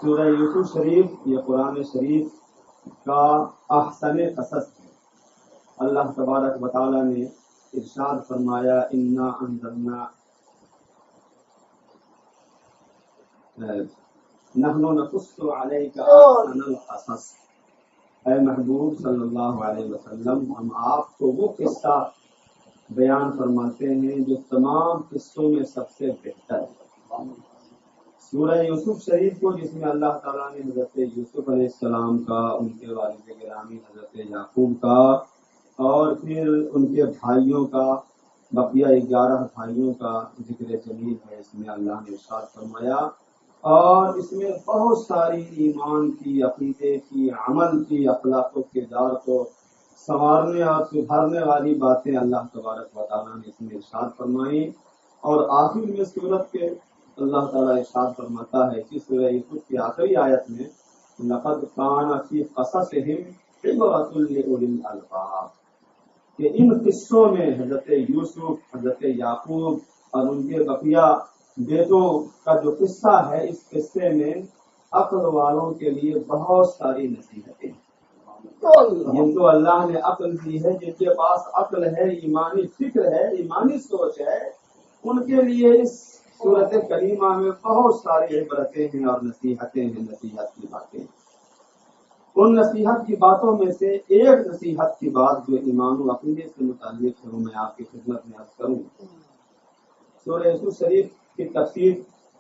سورہ یوسف شریف یہ قرآن شریف کا احسن قصص ہے۔ اللہ تبارک و تعالی نے ارشاد فرمایا انا انزلنا نحن نقص علیک احسن القصص، اے محبوب صلی اللہ علیہ وسلم ہم آپ کو وہ قصہ بیان فرماتے ہیں جو تمام قصوں میں سب سے بہتر ہے۔ سورہ یوسف شریف کو جس میں اللہ تعالیٰ نے حضرت یوسف علیہ السلام کا، ان کے والد گرامی حضرت یعقوب کا اور پھر ان کے بھائیوں کا، بقیہ 11 بھائیوں کا ذکر جمیل ہے اس میں اللہ نے ارشاد فرمایا، اور اس میں بہت ساری ایمان کی، عقیدے کی، عمل کی، اخلاق و کردار کو سنوارنے اور سدھارنے والی باتیں اللہ تبارک و تعالیٰ نے اس میں ارشاد فرمائی۔ اور آخر میں سورت کے اللہ تعالیٰ ارشاد فرماتا ہے کہ سورہ یوسف کی آخری آیت میں لقد کان فی قصصہم عبرۃ لأولی الالباب، کہ ان قصوں میں حضرت یوسف، حضرت یعقوب اور ان کے بقیہ بیٹوں کا جو قصہ ہے، اس قصے میں عقل والوں کے لیے بہت ساری نصیحتیں ہیں۔ جن کو اللہ نے عقل دی ہے، جن کے پاس عقل ہے، ایمانی فکر ہے، ایمانی سوچ ہے، ان کے لیے اس سورت کریمہ میں بہت ساری عبرتیں ہیں اور نصیحتیں ہیں، نصیحت کی باتیں ہیں۔ ان نصیحت کی باتوں میں سے ایک نصیحت کی بات جو ایمان و عقیدے سے متعلق ہے وہ میں آپ کی خدمت میں عرض کروں۔ سورہ یوسف شریف کی تفسیر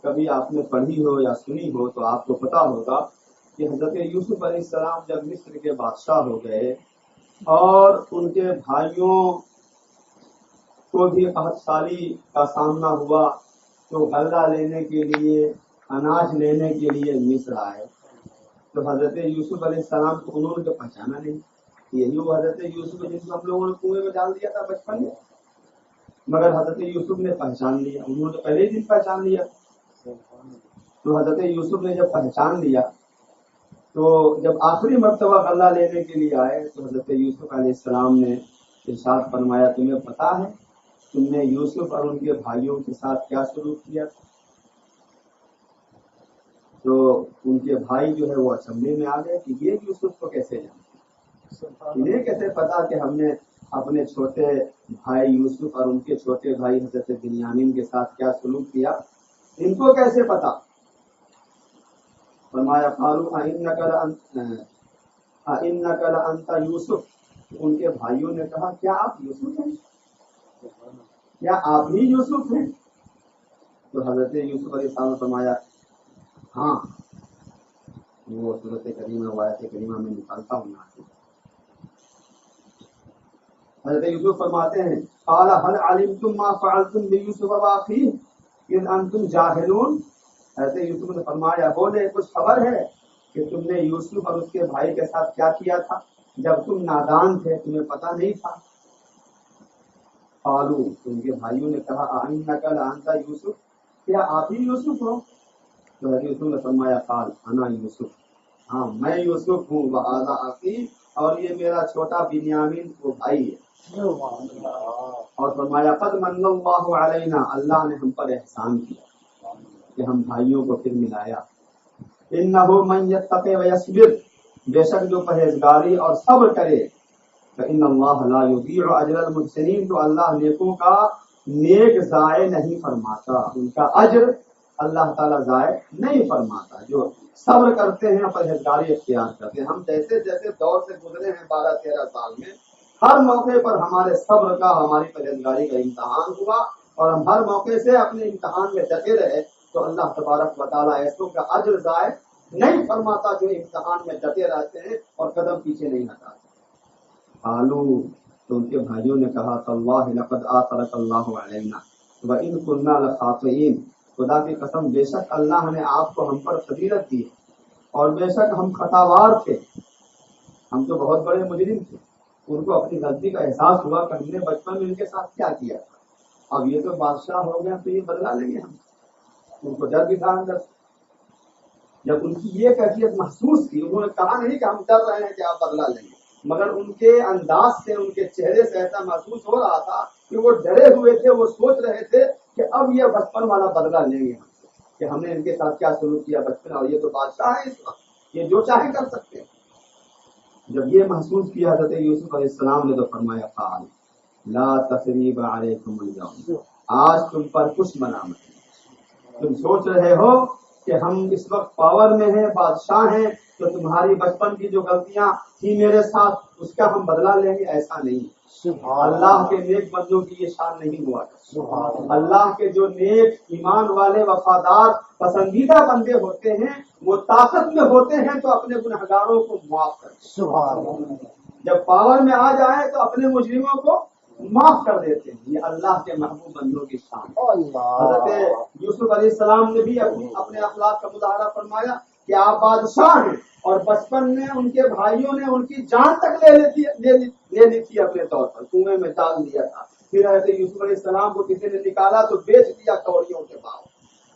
کبھی آپ نے پڑھی ہو یا سنی ہو تو آپ کو پتا ہوگا کہ حضرت یوسف علیہ السلام جب مصر کے بادشاہ ہو گئے اور ان کے بھائیوں کو بھی قحط سالی کا سامنا ہوا تو غلہ لینے کے لیے، اناج لینے کے لیے مصر آئے، تو حضرت یوسف علیہ السلام کو انہوں نے پہچانا نہیں۔ یہی وہ حضرت یوسف جس کو ہم لوگوں نے کنویں میں ڈال دیا تھا بچپن میں، مگر حضرت یوسف نے پہچان لیا، انہوں نے پہلے ہی دن پہچان لیا۔ تو حضرت یوسف نے جب پہچان لیا تو جب آخری مرتبہ غلہ لینے کے لیے آئے تو حضرت یوسف علیہ السلام نے ارشاد فرمایا تمہیں پتا ہے تم نے یوسف اور ان کے بھائیوں کے ساتھ کیا سلوک کیا؟ تو ان کے بھائی جو ہے وہ اسمبلی میں آ گئے کہ یہ یوسف کو کیسے جانتے، انہیں کیسے پتا کہ ہم نے اپنے چھوٹے بھائی یوسف اور ان کے چھوٹے بھائی حضرت بنیامین کے ساتھ کیا سلوک کیا، ان کو کیسے پتا؟ فرمایا قالوا أئنك لأنت یوسف، ان کے بھائیوں نے کہا کیا آپ یوسف ہیں، کیا آپ ہی یوسف ہیں؟ تو حضرت یوسف علیہ السلام نے فرمایا ہاں، وہ سورۃ کریمہ آیت کریمہ میں نکالتا ہوں۔ حضرت یوسف فرماتے ہیں قال هل علمتم ما فعلتم بيوسف واخيه اذ انتم جاهلون، حضرت یوسف نے فرمایا بولے کچھ خبر ہے کہ تم نے یوسف اور اس کے بھائی کے ساتھ کیا کیا تھا جب تم نادان تھے، تمہیں پتہ نہیں تھا؟ قالوا، ان کے بھائیوں نے کہا أئنك لأنت یوسف، کیا آپ ہی یوسف ہو؟ تو حضرت یوسف نے فرمایا قال انا یوسف، ہاں میں یوسف ہوں، وہذا اخی، اور یہ میرا چھوٹا بنیامین وہ بھائی ہے۔ اور فرمایا قد من اللہ علینا، اللہ نے ہم پر احسان کیا کہ ہم بھائیوں کو پھر ملایا۔ انہ من یتقی ویصبر، بے شک جو پرہیزگاری اور صبر کرے، فإن اللہ لا یضیع اجر المحسنین، تو اللہ نیکوں کا نیک ضائع نہیں فرماتا، ان کا اجر اللہ تعالیٰ ضائع نہیں فرماتا جو صبر کرتے ہیں، پرہیزگاری اختیار کرتے ہیں۔ ہم جیسے جیسے دور سے گزرے ہیں 12-13 سال میں، ہر موقع پر ہمارے صبر کا، ہماری پرہیزگاری کا امتحان ہوا، اور ہم ہر موقع سے اپنے امتحان میں ڈٹے رہے تو اللہ تبارک و تعالیٰ ایسوں کا اجر ضائع نہیں فرماتا جو امتحان میں ڈٹے رہتے ہیں اور قدم پیچھے نہیں ہٹاتے۔ قالوا، تو ان کے بھائیوں نے کہا تاللہ لقد آثرک اللہ علینا وإن كنا لخاطئین، خدا کی قسم بے شک اللہ نے آپ کو ہم پر فضیلت دی اور بے شک ہم خطاوار تھے، ہم تو بہت بڑے مجرم تھے۔ ان کو اپنی غلطی کا احساس ہوا کہ ہم نے بچپن میں ان کے ساتھ کیا کیا تھا، اب یہ تو بادشاہ ہو گئے تو یہ بدلا لیں گے ہم، ان کو ڈر بھی تھا اندر۔ جب ان کی یہ کیفیت محسوس کی، انہوں نے کہا نہیں کہ ہم ڈر رہے ہیں کہ آپ بدلا لیں گے، مگر ان کے انداز سے، ان کے چہرے سے ایسا محسوس ہو رہا تھا کہ وہ ڈرے ہوئے تھے، وہ سوچ رہے تھے کہ اب یہ بچپن والا بدلا لیں گے ہم، کہ کہ ہم نے ان کے ساتھ کیا سلوک کیا بچپن، اور یہ تو بادشاہ ہے اس وقت، یہ جو چاہے کر سکتے ہیں۔ جب یہ محسوس کیا حضرت یوسف علیہ السلام نے تو فرمایا قال لا تثریب علیکم اليوم، آج تم پر کچھ ملامت نہیں۔ تم سوچ رہے ہو کہ ہم اس وقت پاور میں ہیں، بادشاہ ہیں، تو تمہاری بچپن کی جو غلطیاں تھی میرے ساتھ اس کا ہم بدلہ لیں گے، ایسا نہیں۔ اللہ کے نیک بندوں کی یہ شان نہیں ہوا۔ اللہ کے جو نیک ایمان والے وفادار پسندیدہ بندے ہوتے ہیں وہ طاقت میں ہوتے ہیں تو اپنے گنہگاروں کو معاف کرتے ہیں، جب پاور میں آ جائے تو اپنے مجرموں کو معاف کر دیتے ہیں۔ یہ اللہ کے محبوب بندوں کی شان ہے۔ حضرت یوسف علیہ السلام نے بھی اپنے اخلاق کا مظاہرہ فرمایا کہ آپ بادشاہ ہیں، اور بچپن میں ان کے بھائیوں نے ان کی جان تک لے لی تھی اپنے طور پر، کنویں میں ڈال دیا تھا۔ پھر حضرت یوسف علیہ السلام کو کسی نے نکالا تو بیچ دیا کوڑیوں کے بعد،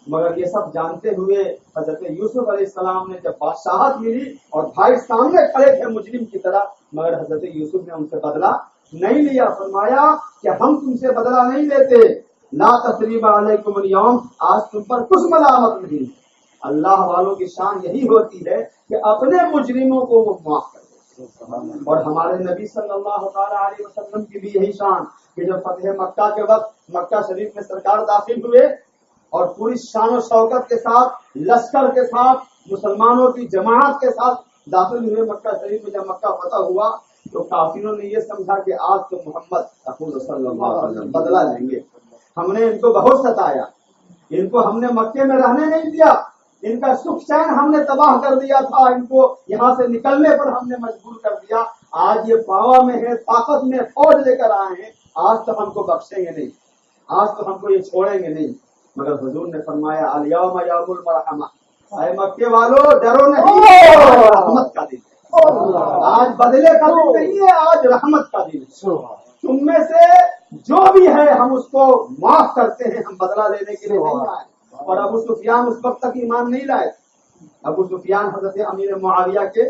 مگر یہ سب جانتے ہوئے حضرت یوسف علیہ السلام نے جب بادشاہت ملی اور بھائی سامنے کھڑے تھے مجرم کی طرح، مگر حضرت یوسف نے ان سے بدلہ نہیں لیا۔ فرمایا کہ ہم تم سے بدلہ نہیں لیتے، لا تثریب علیکم اليوم، آج تم پر کچھ ملامت نہیں۔ اللہ والوں کی شان یہی ہوتی ہے کہ اپنے مجرموں کو وہ معاف کر دے، اور ہمارے نبی صلی اللہ تعالی علیہ وسلم کی بھی یہی شان کہ جب فتح مکہ کے وقت مکہ شریف میں سرکار داخل ہوئے اور پوری شان و شوکت کے ساتھ لشکر کے ساتھ مسلمانوں کی جماعت کے ساتھ داخل ہوئے مکہ شریف میں، جب مکہ فتح ہوا تو کافروں نے یہ سمجھا کہ آج تو محمد رسول صلی اللہ علیہ وسلم بدلہ لیں گے۔ ہم نے ان کو بہت ستایا، ان کو ہم نے مکے میں رہنے نہیں دیا، ان کا سکھ چین ہم نے تباہ کر دیا تھا، ان کو یہاں سے نکلنے پر ہم نے مجبور کر دیا۔ آج یہ پاور میں ہے، طاقت میں فوج لے کر آئے ہیں، آج تو ہم کو بخشیں گے نہیں، آج تو ہم کو یہ چھوڑیں گے نہیں۔ مگر حضور نے فرمایا الیوم یوم المرحمہ، اے مکے والو ڈرو نہیں، رحمت کا دن ہے، آج بدلے کا دن نہیں ہے، آج رحمت کا دن ہے۔ تم میں سے جو بھی ہے ہم اس کو معاف کرتے ہیں، ہم بدلہ لینے کے لیے نہیں آئے۔ اور ابو سفیان اس وقت تک ایمان نہیں لائے۔ ابو سفیان حضرت امیر معاویہ کے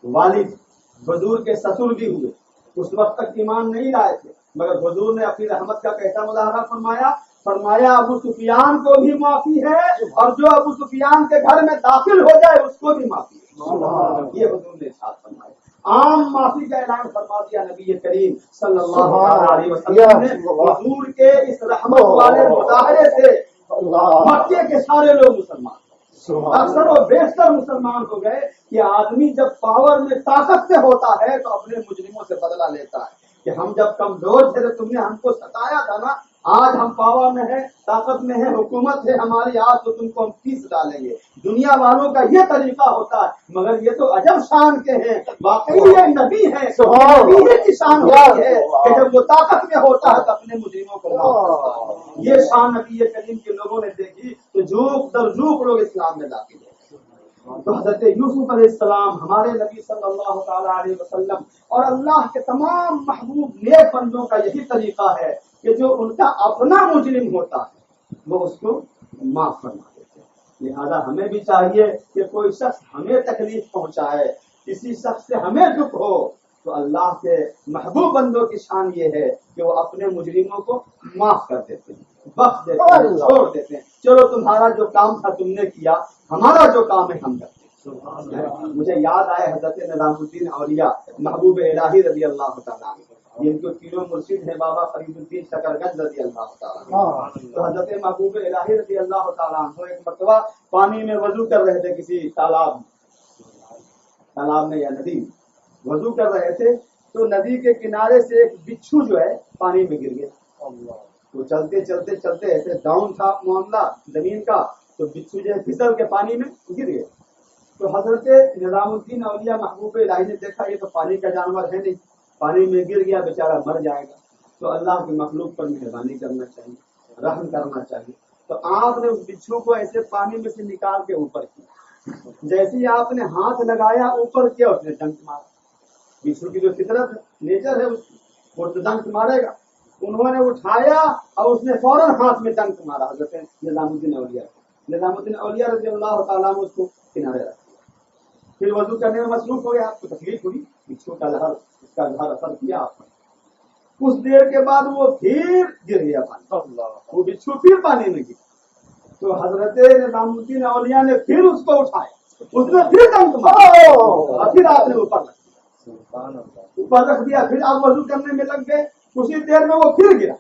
والد، حضور کے سسر بھی ہوئے، اس وقت تک ایمان نہیں لائے تھے، مگر حضور نے اپنی رحمت کا کیسا مظاہرہ فرمایا ابو سفیان کو بھی معافی ہے، اور جو ابو سفیان کے گھر میں داخل ہو جائے اس کو بھی معافی ہے۔ یہ حضور نے ارشاد فرمایا، عام معافی کا اعلان فرما دیا نبی کریم صلی اللہ علیہ وسلم نے۔ حضور کے اس رحمت والے مظاہرے سے مکے کے سارے لوگ مسلمان، اکثر و بیشتر مسلمان ہو گئے کہ آدمی جب پاور میں طاقت سے ہوتا ہے تو اپنے مجرموں سے بدلہ لیتا ہے کہ ہم جب کمزور تھے تو تم نے ہم کو ستایا تھا نا، آج ہم پاور میں ہیں، طاقت میں ہے، حکومت ہے ہماری، آج تو تم کو ہم پیس ڈالیں گے۔ دنیا والوں کا یہ طریقہ ہوتا ہے، مگر یہ تو عجب شان کے ہیں، واقعی یہ نبی ہیں، نبی کی شان ہوتی ہے کہ جب وہ طاقت میں ہوتا ہے تو اپنے مجرموں کو معاف کرتا ہے۔ یہ شان نبی کریم کے لوگوں نے دیکھی تو جھوک در جھوک لوگ اسلام میں داخل ہوئے۔ تو حضرت یوسف علیہ السلام ہمارے نبی صلی اللہ تعالی علیہ وسلم اور اللہ کے تمام محبوب نیک بندوں کا یہی طریقہ ہے کہ جو ان کا اپنا مجرم ہوتا ہے وہ اس کو معاف فرما دیتے ہیں۔ لہذا ہمیں بھی چاہیے کہ کوئی شخص ہمیں تکلیف پہنچائے، کسی شخص سے ہمیں دکھ ہو تو اللہ کے محبوب بندوں کی شان یہ ہے کہ وہ اپنے مجرموں کو معاف کر دیتے ہیں، بخش دیتے ہیں، چھوڑ دیتے ہیں۔ چلو تمہارا جو کام تھا تم نے کیا، ہمارا جو کام ہے ہم کرتے ہیں۔ مجھے یاد آئے حضرت نظام الدین اولیاء محبوب الہی رضی اللہ تعالیٰ عنہ، جن کو تینوں مرشد ہیں بابا فرید الدین شکرگنج رضی اللہ تعالیٰ عنہ۔ تو حضرت محبوب الہی رضی اللہ تعالیٰ عنہ ایک مرتبہ پانی میں وضو کر رہے تھے، کسی تالاب میں یا ندی وضو کر رہے تھے، تو ندی کے کنارے سے ایک بچھو جو ہے پانی میں گر گیا۔ تو چلتے چلتے چلتے ایسے ڈاؤن تھا معاملہ زمین کا، تو بچھو جو ہے پھسل کے پانی میں گر گیا۔ تو حضرت نظام الدین اولیاء محبوب الہی نے دیکھا یہ تو پانی کا جانور ہے نہیں، پانی میں گر گیا بیچارہ مر جائے گا، تو اللہ کی مخلوق پر مہربانی کرنا چاہیے، رحم کرنا چاہیے۔ تو آپ نے اس بچھو کو ایسے پانی میں سے نکال کے اوپر کیا، جیسے ہی آپ نے ہاتھ لگایا اوپر کیا، اس نے ڈنک مارا۔ بچھو کی جو فطرت نیچر ہے وہ تو ڈنک مارے گا، انہوں نے اٹھایا اور اس نے فوراً ہاتھ میں ڈنک مارا حضرت نظام الدین اولیاء رضی اللہ تعالیٰ نے اس کو کنارے رکھ دیا۔ پھر وضو کرنے میں مصروف ہو گیا، آپ کو تکلیف ہوئی، بچھو کا زہر اثر کیا آپ پر۔ کچھ دیر کے بعد وہ پھر گر گیا پانی، وہ بچھو پھر پانی میں گرا۔ تو حضرت نظام الدین اولیاء نے پھر اس کو اٹھایا, اس نے پھر دم مارا اور پھر آپ نے اوپر رکھ دیا. پھر آپ وضو کرنے میں لگ گئے, اسی دیر میں وہ پھر گرا.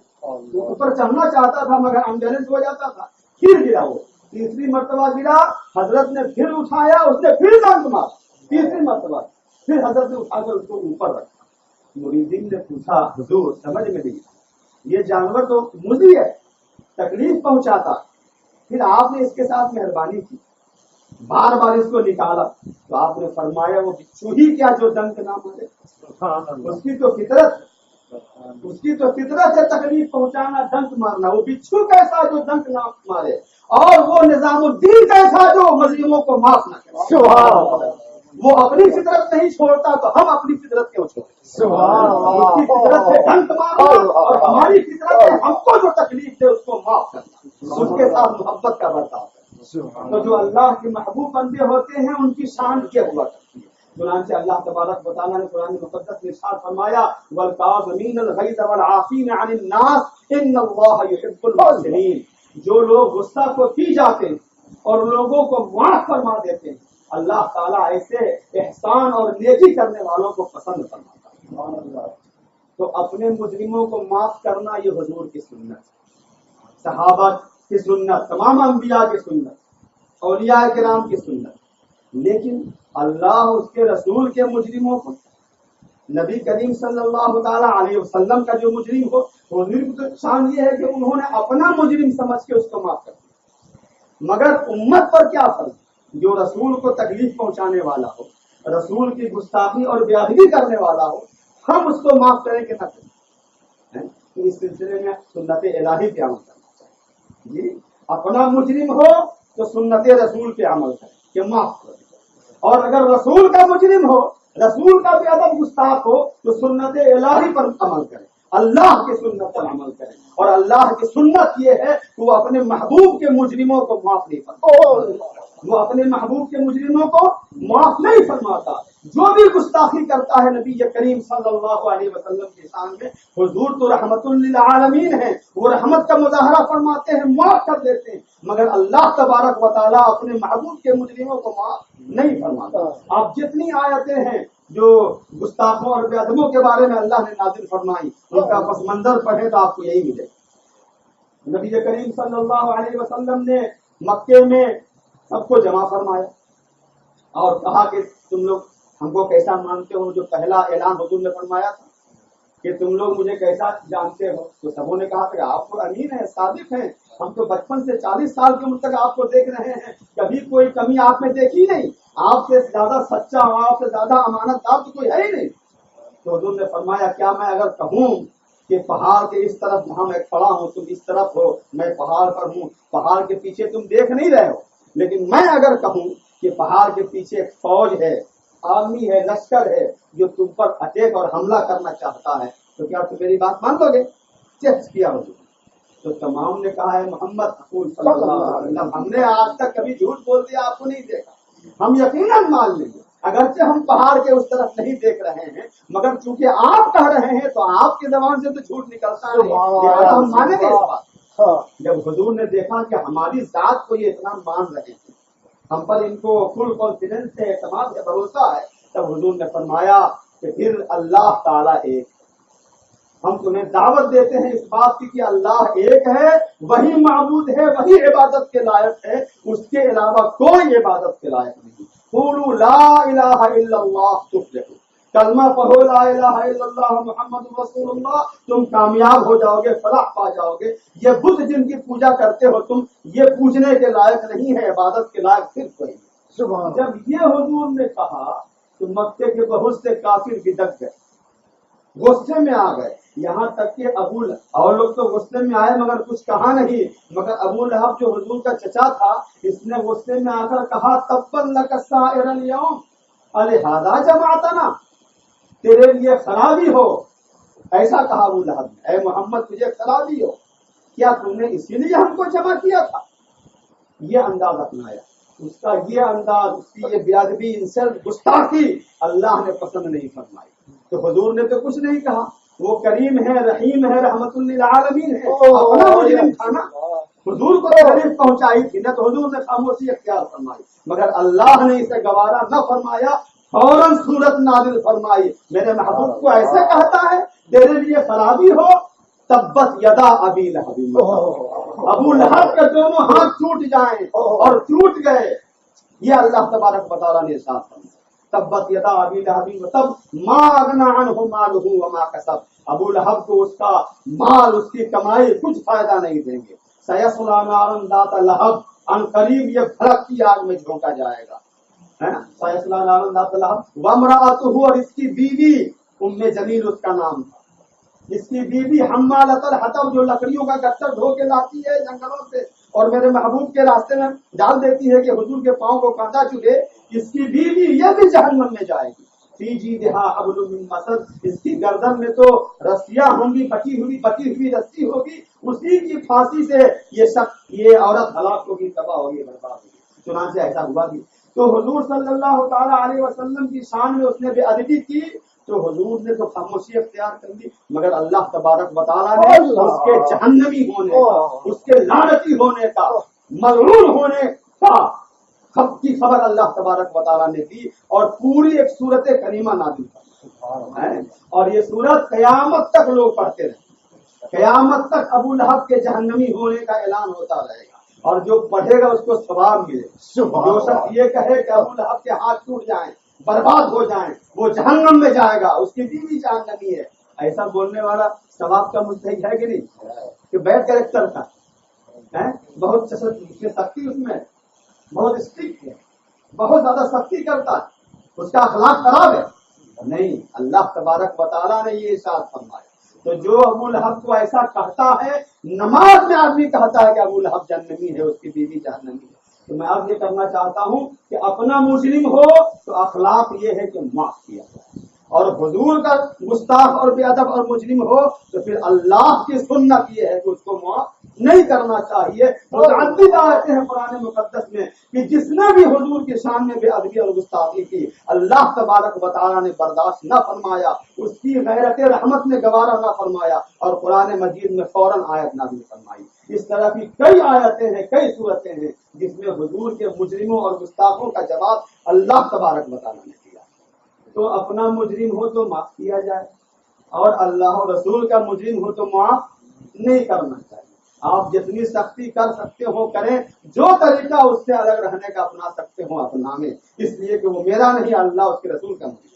اوپر چڑھنا چاہتا تھا مگر امبیلنس ہو جاتا تھا, پھر گرا. وہ تیسری مرتبہ گرا, حضرت نے پھر اٹھایا, اس نے پھر دم مارا تیسری مرتبہ. پھر حضرت نے اٹھا کر اس کو اوپر رکھا. مریدین نے پوچھا حضور سمجھ میں نہیں, یہ جانور تو مجھے ہے, تکلیف پہنچاتا, پھر آپ نے اس کے ساتھ مہربانی کی, بار بار اس کو نکالا, تو آپ نے فرمایا وہ بچھو ہی کیا جو ڈنک نہ مارے, اس کی تو فطرت ہے تکلیف پہنچانا, ڈنک مارنا. وہ بچھو کیسا جو ڈنک نہ مارے, اور وہ نظام الدین کیسا جو مظلوموں کو معاف نہ کرے. وہ اپنی فطرت نہیں چھوڑتا تو ہم اپنی فطرت کیوں چھوڑیں؟ اس کی فطرت سے ڈنک مارنا اور ہماری فطرت سے ہم کو جو تکلیف دے اس کو معاف کرنا, اس کے ساتھ محبت کا برتاؤ کرنا. تو جو اللہ کے محبوب بندے ہوتے ہیں ان کی شان یہ ہوا کرتی ہے. چنانچہ اللہ تبارک و تعالیٰ نے قرآن مقدس میں ارشاد فرمایا والکاظمین الغیظ والعافین عن الناس ان اللہ یحب المحسنین. جو لوگ غصہ کو پی جاتے ہیں اور لوگوں کو معاف فرما دیتے ہیں, اللہ تعالیٰ ایسے احسان اور نیکی کرنے والوں کو پسند فرماتا ہے. تو اپنے مجرموں کو معاف کرنا یہ حضور کی سنت, صحابہ کی سنت, تمام انبیاء کی سنت, اولیاء کرام کی سنت. لیکن اللہ اس کے رسول کے مجرموں کو, نبی کریم صلی اللہ تعالیٰ علیہ وسلم کا جو مجرم ہو, حضور کی تو شان یہ ہے کہ انہوں نے اپنا مجرم سمجھ کے اس کو معاف کر دیا. مگر امت پر کیا فرض, جو رسول کو تکلیف پہنچانے والا ہو, رسول کی گستاخی اور بے ادبی کرنے والا ہو, ہم اس کو معاف کریں کہ نہ کریں. تو اس سلسلے میں سنت الہی پہ عمل کرنا چاہیے. جی اپنا مجرم ہو تو سنت رسول پہ عمل کریں کہ معاف کریں, اور اگر رسول کا مجرم ہو, رسول کا بے ادب گستاخ ہو تو سنت الہی پر عمل کریں, اللہ کی سنت پر عمل کریں. اور اللہ کی سنت یہ ہے کہ وہ اپنے محبوب کے مجرموں کو معاف نہیں فرماتا, وہ اپنے محبوب کے مجرموں کو معاف نہیں فرماتا. جو بھی گستاخی کرتا ہے نبی کریم صلی اللہ علیہ وسلم کے شان میں, حضور تو رحمت للعالمین ہیں, وہ رحمت کا مظاہرہ فرماتے ہیں, معاف کر دیتے ہیں. مگر اللہ تبارک و تعالیٰ اپنے محبوب کے مجرموں کو معاف نہیں فرماتا. آپ جتنی آیتیں ہیں جو گستاخوں اور بے ادبوں کے بارے میں اللہ نے نازل فرمائی, ان کا پس منظر پڑھے تو آپ کو یہی ملے. نبی کریم صلی اللہ علیہ وسلم نے مکے میں سب کو جمع فرمایا اور کہا کہ تم لوگ ہم کو کیسا مانتے ہو. جو پہلا اعلان حضور نے فرمایا تھا کہ تم لوگ مجھے کیسا جانتے ہو, تو سبوں نے کہا کہ آپ کو امین ہیں, صادق ہیں, ہم تو بچپن سے 40 سال کی عمر تک آپ کو دیکھ رہے ہیں, کبھی کوئی کمی آپ میں دیکھی نہیں, آپ سے زیادہ سچا, آپ سے زیادہ امانت دار تو کوئی ہے ہی نہیں. تو حضور نے فرمایا کیا میں اگر کہوں کہ پہاڑ کے اس طرف جہاں میں کھڑا ہوں تم اس طرف ہو, میں پہاڑ پر ہوں, پہاڑ کے پیچھے تم دیکھ نہیں رہے ہو, لیکن میں اگر کہوں کہ پہاڑ کے پیچھے ایک فوج ہے, آرمی ہے, لشکر ہے جو تم پر اٹیک اور حملہ کرنا چاہتا ہے, تو کیا تم میری بات مان لو گے؟ چیک کیا حضور. تو تمام نے کہا ہے محمد صلی اللہ علیہ وسلم, ہم نے آج تک کبھی جھوٹ بول دیا آپ کو نہیں دیکھا, ہم یقیناً مان لیں گے. اگرچہ ہم پہاڑ کے اس طرف نہیں دیکھ رہے ہیں, مگر چونکہ آپ کہہ رہے ہیں تو آپ کی زبان سے تو جھوٹ نکلتا نہیں, لہٰذا ہم مانیں گے اس بات. جب حضور نے دیکھا کہ ہماری ذات کو یہ اتنا مان رہے ہیں, ہم پر ان کو فل کانفیڈنس ہے, اعتماد ہے, بھروسہ ہے, تب حضور نے فرمایا کہ پھر اللہ تعالیٰ ایک, ہم تمہیں دعوت دیتے ہیں اس بات کی کہ اللہ ایک ہے, وہی معبود ہے, وہی عبادت کے لائق ہے, اس کے علاوہ کوئی عبادت کے لائق نہیں. قولوا لا الہ الا اللہ تفلحوا, کلمہ پڑھو لا الہ الا اللہ محمد رسول اللہ, تم کامیاب ہو جاؤ گے, فلاح پا جاؤ گے. یہ بت جن کی پوجا کرتے ہو تم, یہ پوجنے کے لائق نہیں ہے, عبادت کے لائق صرف کوئی. جب یہ حضور نے کہا تو مکے کے بہت سے کافر بدک گئے, غصے میں آ گئے. یہاں تک کہ اور لوگ تو غصے میں آئے مگر کچھ کہا نہیں, مگر ابو لہب جو حضور کا چچا تھا, اس نے غصے میں آ کر کہا تبا لک سائر الیوم الہذا جمعتنا, تیرے لیے خرابی ہو. ایسا کہا ابو لہب نے, اے محمد تجھے خرابی ہو, کیا تم نے اسی لیے ہم کو جمع کیا تھا؟ یہ انداز اپنایا, اس کا یہ انداز, اس کی یہ بے ادبی, انسلٹ, گستاخی اللہ نے پسند نہیں فرمائی. تو حضور نے تو کچھ نہیں کہا, وہ کریم ہے, رحیم ہے, رحمت للعالمین ہے, اپنا مجرم تھا نا, حضور کو تکلیف پہنچائی تھی نہ تو حضور نے خاموشی اختیار فرمائی، مگر اللہ نے اسے گوارا نہ فرمایا، فوراً صورت نازل فرمائی، میرے محبوب کو ایسے کہتا ہے تیرے لیے خرابی ہو، تبت یدا ابی لہب، ابو لہب کے دونوں ہاتھ ٹوٹ جائیں اور ٹوٹ گئے، یہ اللہ تبارک و تعالیٰ نے ارشاد فرمایا، تبت یدا ابی لہب تب ما اغنی عنہ مالہ وما کسب، ابو لہب کو اس کا مال، اس کی کمائی کچھ فائدہ نہیں دیں گے، سیصلی نارا ذات لہب، ان قریب یہ بھڑکتی آگ میں جھونکا جائے گا، ہے نا، سیصلی نارا ذات لہب وامرأتہ، اور اس کی بیوی ام جمیل اس کا نام تھا، اس کی بیوی حمالۃ الحطب، جو لکڑیوں کا گٹر ڈھو کے لاتی ہے جنگلوں سے اور میرے محبوب کے راستے میں ڈال دیتی ہے کہ حضور کے پاؤں کو کانٹا چبھے، اس کی بیوی یہ بھی جہنم میں جائے گی، فی جیدہا حبل من مسد، اس کی گردن میں تو رسیاں ہوں گی، بٹی ہوئی رسی ہوگی، اسی کی پھانسی سے یہ عورت ہلاک ہوگی، تباہ ہوگی، برباد ہوگی، چنانچہ ایسا ہوا بھی۔ تو حضور صلی اللہ تعالی علیہ وسلم کی شان میں اس نے بے ادبی کی تو حضور نے تو خاموشی اختیار کر دی، مگر اللہ تبارک و تعالیٰ نے اس کے جہنمی ہونے کا، اس کے لعنتی ہونے کا، ملعون ہونے کا کی خبر اللہ تبارک و تعالیٰ نے دی، اور پوری ایک سورت کریمہ نازل کی، اور یہ سورت قیامت تک لوگ پڑھتے رہے، قیامت تک ابو لہب کے جہنمی ہونے کا اعلان ہوتا رہے گا، اور جو پڑھے گا اس کو ثواب ملے، جو شخص یہ کہے کہ ابو لہب کے ہاتھ ٹوٹ جائیں، برباد ہو جائیں، وہ جہنم میں جائے گا، اس کی بیوی جہنمی ہے، ایسا بولنے والا ثواب کا مستحق ہے کہ نہیں؟ کہ بیڈ کریکٹر کا بہت سختی، اس میں بہت اسٹرکٹ ہے، بہت زیادہ سختی کرتا ہے، اس کا اخلاق خراب ہے، نہیں، اللہ تبارک و تعالیٰ نے یہ ارشاد فرمایا۔ تو جو ابو لہب کو ایسا کہتا ہے، نماز میں آدمی کہتا ہے کہ ابو لہب جہنمی ہے، اس کی بیوی جہنمی ہے، تو میں آپ یہ کرنا چاہتا ہوں کہ اپنا مجرم ہو تو اخلاق یہ ہے کہ معاف کیا جائے، اور حضور کا گستاخ اور بے ادب اور مجرم ہو تو پھر اللہ کی سنت یہ ہے کہ اس کو معاف نہیں کرنا چاہیے۔ متعدد آیتیں ہیں قرآن مقدس میں کہ جس نے بھی حضور کے سامنے بے ادبی اور گستاخی کی، اللہ تبارک و تعالیٰ نے برداشت نہ فرمایا، اس کی غیرت رحمت نے گوارا نہ فرمایا، اور قرآن مجید میں فوراً آیت نازل فرمائی۔ اس طرح کی کئی آیتیں ہیں، کئی صورتیں ہیں جس میں حضور کے مجرموں اور گستاخوں کا جواب اللہ تبارک و تعالیٰ نے دیا۔ تو اپنا مجرم ہو تو معاف کیا جائے، اور اللہ و رسول کا مجرم ہو تو معاف نہیں کرنا چاہیے۔ آپ جتنی سختی کر سکتے ہو کریں، جو طریقہ اس سے الگ رہنے کا اپنا سکتے ہو اپنا میں، اس لیے کہ وہ میرا نہیں، اللہ اس کے رسول کا مجرم